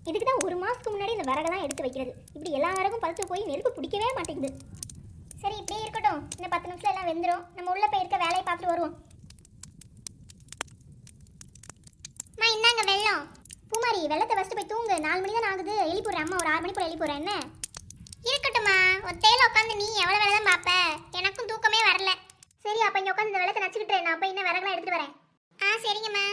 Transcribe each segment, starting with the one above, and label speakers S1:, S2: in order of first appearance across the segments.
S1: இதுக்கு தான் ஒரு மாதத்துக்கு முன்னாடி இந்த விறகெல்லாம் எடுத்து வைக்கிறது. இப்படி எல்லா விறகும் பழுத்து போய் நெருப்பு பிடிக்கவே மாட்டேங்குது. சரி இப்படியே இருக்கட்டும், இந்த 10 நிமிஷம் எல்லாம் வெந்துடும். நம்ம உள்ள போய் இருக்க வேலையை பார்த்துட்டு வருவோம். இந்தாங்க வெள்ளம். பூமாரி வெள்ளத்தை ஃபஸ்ட்டு போய் தூங்கு. 4 மணி தான் ஆகுது. எழுப்பிடுறேன். அம்மா ஒரு 6 மணி போல எழுப்பிடுறேன். என்ன இருக்கட்டும்மா, ஒத்தையில உட்காந்து நீ எவ்வளோ வேலை தான் பார்ப்ப? எனக்கும் தூக்கமே வரல. சரி அப்போ இங்கே உட்காந்து இந்த வெள்ளத்தை நச்சுக்கிட்டு நான் போய் இன்னும் விறகுலாம் எடுத்துட்டு வரேன். சரிங்கம்மா.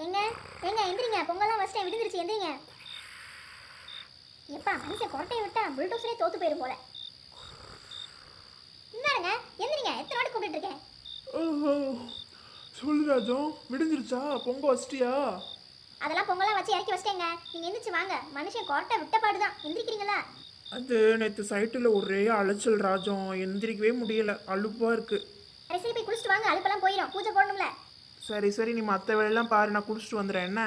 S1: எங்க எங்க எந்திரிங்க, பொங்கலாம் ஃபஸ்ட்டு விடுந்துருச்சு. எந்திரிங்க. எப்பா மனுஷன் கொரட்டையை விட்டா புல்டோஸரே தோத்து போயிடும் போல. இந்தாருங்க எந்திரிங்க, எத்தனை வாட்டி கூப்பிட்டு இருக்கேன்.
S2: சொல்லு ராஜம், விடுஞ்சிருச்சா? பொங்க வச்சிட்டியா?
S1: அதெல்லாம் பொங்கலாம் வச்சு இறக்கி வச்சிட்டேங்க. நீங்க எந்திரிச்சு வாங்க. மனுஷன் கொரட்டை விட்ட பாடுதான். எந்திரிக்கிறீங்களா?
S2: அது நேற்று சைட்டில் ஒரே அலைச்சல் ராஜம், எந்திரிக்கவே முடியல, அலுப்பா இருக்கு.
S1: சரி போய் குளிச்சுட்டு வாங்க, அலுப்பெல்லாம் போயிடும். பூஜை போடணும்ல.
S2: சரி சரி, நீ மற்ற வேலையெல்லாம் பாரு, நான் குடிச்சிட்டு வந்துடுறேன். என்ன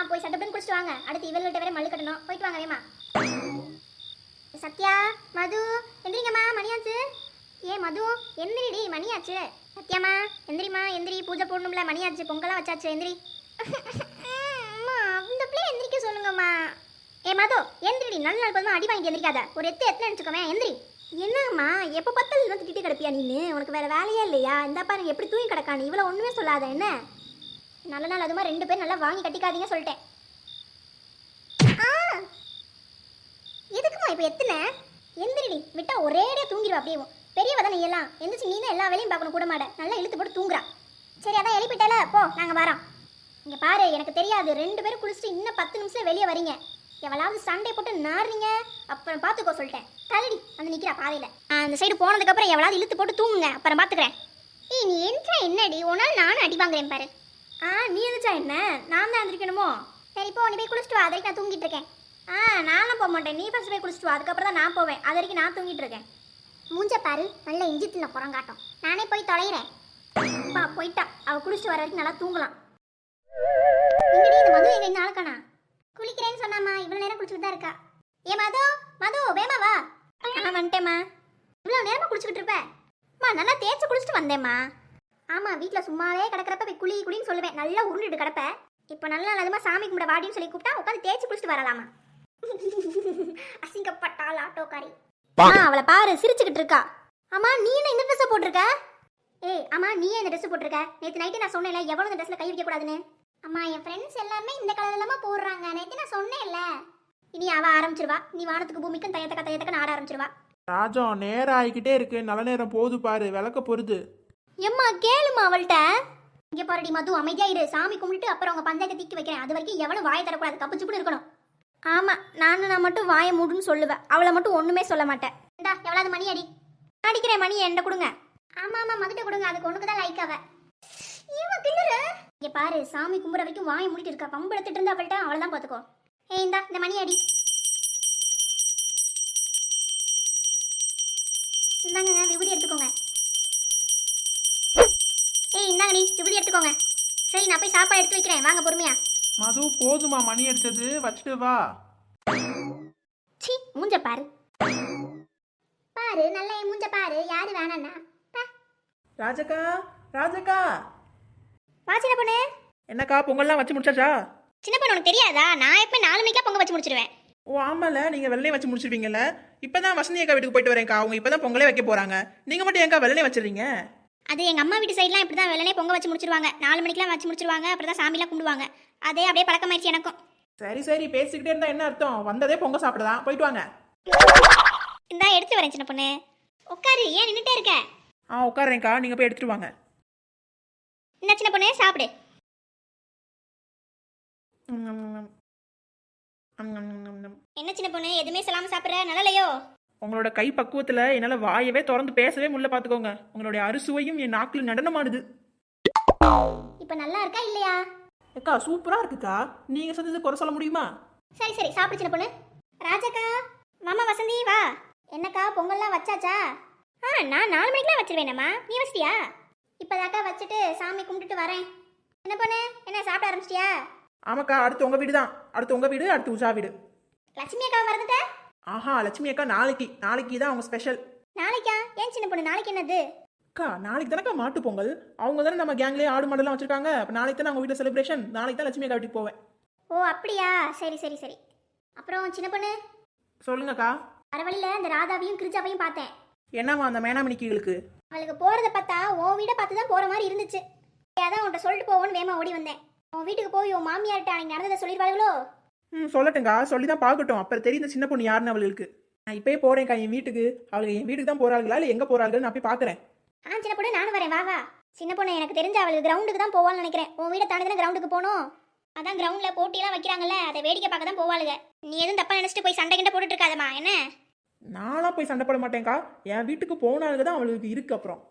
S1: போய் சட்டப்பட்டு குளிச்சுட்டு வாங்க. அடுத்து இவள்கிட்ட வேற மல்லு கட்டணும். போயிட்டு வாங்க வேமா. சத்யா, மது எந்திரிங்கம்மா, மணியாச்சு. மது எந்திரிடி, மணியாச்சு. சத்யாம்மா எந்திரிம்மா, எந்திரி. பூஜை போடணும்ல, மணியாச்சு. பொங்கலாம் வச்சாச்சு, எந்திரி. அந்த பிள்ளை எந்திரிக்க சொல்லுங்கம்மா. மது எந்திரிடி. நல்ல நாள் போதுமா அடி வாங்கி எந்திரிக்காத. ஒரு எத்தனை நினச்சிக்கோமே, எந்திரி. என்னம்மா எப்போ பார்த்தாலும் இன்னும் திட்டிட்டு கிடப்பியா நீனு? உனக்கு வேற வேலையே இல்லையா? இந்த பாருங்க எப்படி தூங்கி கிடக்கா நீ. இவ்வளோ ஒன்றுமே சொல்லாத. என்ன நல்ல நாள் அதுமா 2 பேர் நல்லா வாங்கி கட்டிக்காதீங்க சொல்லிட்டேன். எதுக்குமா இப்போ எத்தனை? எந்திரிடி. விட்டா ஒரேடியா தூங்கிடுவா. அப்படியே பெரியவ தான் நீ எல்லாம். எந்திரிச்சு நீ தான் எல்லா வேலையும் பார்க்கணும். கூட மாட நல்லா இழுத்து போட்டு தூங்குறா. சரி அதான் எழுப்பிட்டால, போ நாங்கள் வரோம். இங்கே பாரு, எனக்கு தெரியாது 2 பேரும் குளிச்சுட்டு இன்னும் 10 நிமிஷம் வெளியே வரீங்க. எவ்வளவு சண்டை போட்டு நாடுறீங்க, அப்புறம் பார்த்துக்கோ சொல்லிட்டேன். தள்ளடி வந்து நிற்கிறா பாதையில். அந்த சைடு போனதுக்கப்புறம் எவ்வளவு இழுத்து போட்டு தூங்குங்க, அப்புறம் பார்த்துக்கிறேன். நீ எந்திரிச்சா என்னடி? உன்னால் நானும் அடி வாங்குறேன் பாரு. நீ எந்திரிச்சா என்ன? நான் தான் எந்திரிக்கணுமோ? சரி போ, நீ போய் குளிச்சுட்டு வா. அது வரைக்கும் நான் தூங்கிட்டு இருக்கேன். நானும் போக மாட்டேன். நீ ஃபர்ஸ்ட் போய் குளிச்சுட்டு வா, அதுக்கப்புறம் தான் நான் போவேன். அது வரைக்கும் நான் தூங்கிட்டு இருக்கேன். மூஞ்ச பாரு, நல்ல இஞ்சி தின்ன புறங்காட்டம். நானே போய் தொலைகிறேன். அப்பா போயிட்டா. அவள் குளிச்சுட்டு வர வரைக்கும் நல்லா தூங்கலாம். இந்த மது எங்க இந்த ஆளுக்கானா? குளிக்கிறேன்னு சொன்னாமா, இவ்வளவு நேரம் குளிச்சுட்டு தான் இருக்கா. மது மது வேமா வா. வந்துட்டேம்மா. இவ்வளவு நேரமா குளிச்சுக்கிட்டு இருப்ப? நல்லா தேய்ச்சி குளிச்சுட்டு வந்தேம்மா. ஆமா, வீட்டுல சும்மாவே கிடக்கிறப்ப போய் குளி குளின்னு சொல்லுவேன். நல்லா உருண்டுட்டு கிடப்ப. இப்போ நல்ல அதுமா சாமி கும்பிட வாடின்னு சொல்லி கூப்பிட்டா உட்காந்து தேய்ச்சி குளிச்சுட்டு வரலாமா? அசிங்கப்பட்டாள் ஆட்டோக்காரி. அவளை பாரு சிரிச்சுக்கிட்டு இருக்கா. ஆமா நீ என்ன இந்த ட்ரெஸ் போட்டிருக்க? ஆமா நீ இந்த ட்ரெஸ் போட்டிருக்க? நேற்று நைட்டு நான் சொன்னேன்ல எவ்வளவு இந்த ட்ரெஸ்ல கை வைக்க கூடாதுன்னு. அம்மா என் ஃப்ரெண்ட்ஸ் எல்லாருமே இந்த கலர் இல்லாம போடுறாங்க. நேற்று நான் சொன்னேன்ல. இனி அவ ஆரம்பிச்சிருவா. நீ வானத்துக்கு பூமிக்கும் தையத்தக்க ஆட ஆரம்பிச்சிருவா.
S2: ராஜம் நேரம் ஆகிக்கிட்டே இருக்கு, நல்ல நேரம் போது பாரு, விளக்க பொறுது.
S1: எம்மா கேளுமா அவள்கிட்ட. இங்க பாருடி மது, அமைதியா இரு. சாமி கும்பிட்டு அப்புறம் அவங்க பஞ்சாயத்தை தீக்கி வைக்கிறேன். அது வரைக்கும் எவனும் வாயை தரக்கூடாது. கப்புச்சுப்புன்னு இருக்கணும். ஆமா நான் மட்டும் வாயை மூடுன்னு சொல்லுவேன். அவளை மட்டும் ஒண்ணுமே சொல்ல மாட்டேன். இந்தா எவ்வளவு மணி அடி. அடிக்கிறேன் மணி என்கிட்ட கொடுங்க. ஆமா மதுட்ட கொடுங்க. அதுக்கு ஒண்ணுக்கு தான் லைக் அவ. இங்க பாரு, சாமி கும்பிட வரைக்கும் வாயை மூடிட்டு இருக்கா. பம்பு எடுத்துட்டு இருந்தா அவள்கிட்ட அவள் தான் பாத்துக்கோ. இந்தா இந்த மணி அடி. இந்தாங்க விபூதி எடுத்துக்கோங்க. இந்தாங்கடி விபூதி எடுத்துக்கோங்க. சரி நான் போய் சாப்பாடு எடுத்து வைக்கிறேன். வாங்க பொறுமையா.
S2: மது போதுமா, மணி அடிச்சது, வச்சுட்டு வா.
S1: சி மூஞ்ச பாரு பாரு, நல்ல மூஞ்ச பாரு. யாரு வேணாண்ணா?
S2: ராஜக்கா ராஜக்கா.
S1: வா சின்ன பொண்ணு.
S2: என்னக்கா பொங்கல்லாம் வச்சு முடிச்சாச்சா?
S1: சின்ன பொண்ணு உனக்கு தெரியாதா? நான் எப்போ 4 மணிக்கெல்லாம் பொங்க வச்சு முடிச்சிருவேன்.
S2: ஓ ஆமால, நீங்க வெள்ளனே வச்சு முடிச்சிருவீங்கல்ல. இப்பதான் வசந்தி அக்கா வீட்டுக்கு போயிட்டு வரேன்க்கா. அவங்க இப்பதான் பொங்கலே வைக்க போறாங்க. நீங்க மட்டும் ஏன்க்கா வெள்ளனே வச்சிருக்கீங்க?
S1: அது எங்க அம்மா வீட்டு சைட்லாம் இப்படி தான் வெள்ளனே பொங்க வச்சு முடிச்சிருவாங்க. 4 மணிக்கெல்லாம் வச்சு முடிச்சிருவாங்க. அப்புறம் தான் சாமிலாம் கும்பிடுவாங்க. அதே அப்படியே பழக்கமாயிடுச்சு எனக்கும்.
S2: சரி சரி, பேசிக்கிட்டே இருந்தா என்ன அர்த்தம்? வந்ததே பொங்க சாப்பிடதான். போயிட்டு வாங்க.
S1: இந்தா எடுத்து வரேன் சின்ன பொண்ணு. உட்காரு, ஏன் நின்றுட்டே இருக்க?
S2: உட்காரேன்க்கா, நீங்க போய் எடுத்துட்டு வாங்க.
S1: இந்த சின்ன பொண்ணு சாப்பிடு. என்ன சின்ன பொண்ணு எதுவுமே சொல்லாம சாப்பிட்ற? நல்லலையோ?
S2: உங்களோட கை பக்குவத்துல என்னால வாயவே திறந்து பேசவே முடியல. பாத்துக்கோங்க, உங்களுடைய அறுசுவையும் என் நாக்குல நடனமாடுது.
S1: இப்ப நல்லா இருக்கா இல்லையா?
S2: அக்கா சூப்பரா இருக்குக்கா. நீங்க செஞ்சது குறை சொல்ல முடியுமா?
S1: சரி சரி சாப்பிடு சின்ன பொண்ணு. ராஜாக்கா, மாமா வசந்தி வா. என்னக்கா பொங்கல்லாம் வச்சாச்சா? நான் 4 மணிக்கெல்லாம் வச்சிருவேனம்மா. நீ வச்சிட்டியா? இப்போதாக்கா வச்சுட்டு சாமி கும்பிட்டுட்டு வரேன். என்ன பொண்ணு, என்ன சாப்பிட ஆரம்பிச்சிட்டியா?
S2: ஆமாக்கா, அடுத்து உங்க வீடு தான். அடுத்து உங்க வீடு, அடுத்து உஷா வீடு.
S1: லட்சுமி அக்காவை மறந்துட்ட?
S2: ஆஹா, லட்சுமி அக்கா நாளைக்கு தான் அவங்க ஸ்பெஷல்.
S1: நாளைக்கா? ஏன் சின்ன பொண்ணு, நாளைக்கு என்னது?
S2: அக்கா நாளைக்கு தானக்கா மாட்டு பொங்கல். அவங்க தானே நம்ம கேங்லேயே ஆடு மாடெல்லாம் வச்சிருக்காங்க. அப்போ நாளைக்கு தானே அவங்க வீட்டில் செலிப்ரேஷன். நாளைக்கு தான் லட்சுமி அக்கா வீட்டுக்கு போவேன்.
S1: ஓ அப்படியா, சரி சரி சரி. அப்புறம் சின்ன பொண்ணு,
S2: சொல்லுங்கக்கா.
S1: வர வழியில அந்த ராதாவையும் கிரிஜாவையும் பார்த்தேன்.
S2: என்னவா அந்த மேனாமணிக்கு?
S1: அவளுக்கு போறத பார்த்தா உன் வீடை பார்த்து தான் போற மாதிரி இருந்துச்சு. அதான் உன்கிட்ட சொல்லிட்டு போவோன்னு வேமா ஓடி வந்தேன். உன் வீட்டுக்கு போய் உன் மாமியார்ட்ட அன்னைக்கு நடந்ததை சொல்லிடுவாங்களோ?
S2: சொல்லட்டுங்க, சொல்லி தான் பார்க்கட்டும். அப்புறம் தெரியும் சின்ன பொண்ணு யாருன்னு அவளுக்கு. நான் இப்பயே போறேன்க்கா என் வீட்டுக்கு. அவளுக்கு என் வீட்டுக்கு தான் போறாங்களா இல்லை எங்கே போறாங்கன்னு நான் போய் பார்க்குறேன்.
S1: சின்ன பொண்ணு நானும் வரேன், வா வா. சின்ன பொண்ணு, எனக்கு தெரிஞ்ச அவளுக்கு கிரவுண்டுக்கு தான் போவான்னு நினைக்கிறேன். உன் வீடை தாண்டி தானே கிரவுண்டுக்கு போகணும். அதான் கிரவுண்ட்ல போட்டியெல்லாம் வைக்கிறாங்கல்ல, அதை வேடிக்கை பார்க்க தான் போவாளுங்க. நீ எதுவும் தப்பா நினைச்சிட்டு போய் சண்டை கிட்ட போட்டுட்டு இருக்காதம்மா என்ன?
S2: நான்லாம் போய் சண்டை போட மாட்டேன்க்கா. என் வீட்டுக்கு போனாலுக்கு தான் அவளுக்கு இருக்கு. அப்புறம்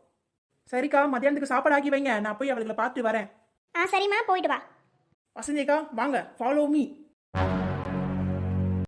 S2: சரிக்கா, மத்தியானத்துக்கு சாப்பாடு ஆக்கி வைங்க. நான் போய் அவளுக்கு பார்த்து வரேன்.
S1: சரிம்மா, போயிட்டு வா.
S2: வசந்திக்கா வாங்க, ஃபாலோ மீ.